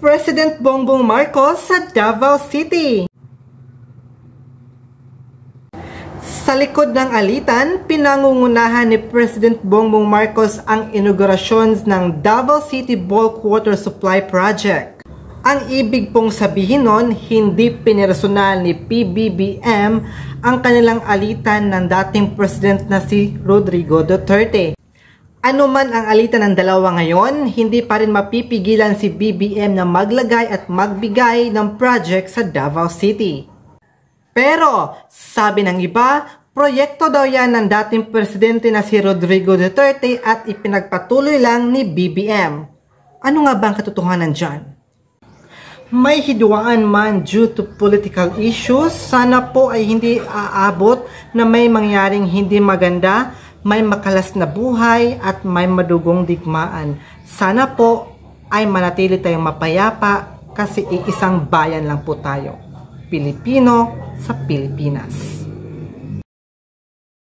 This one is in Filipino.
President Bongbong Marcos sa Davao City. Sa likod ng alitan, pinangungunahan ni President Bongbong Marcos ang inaugurasyon ng Davao City Bulk Water Supply Project. Ang ibig pong sabihin nun, hindi pinersonal ni PBBM ang kanilang alitan ng dating president na si Rodrigo Duterte. Ano man ang alitan ng dalawa ngayon, hindi pa rin mapipigilan si BBM na maglagay at magbigay ng project sa Davao City. Pero, sabi ng iba, proyekto daw yan ng dating presidente na si Rodrigo Duterte at ipinagpatuloy lang ni BBM. Ano nga ba ang katotohanan dyan? May hidwaan man due to political issues, sana po ay hindi aabot na may mangyaring hindi maganda, may makalas na buhay at may madugong digmaan. Sana po ay manatili tayong mapayapa kasi iisang bayan lang po tayo. Pilipino sa Pilipinas.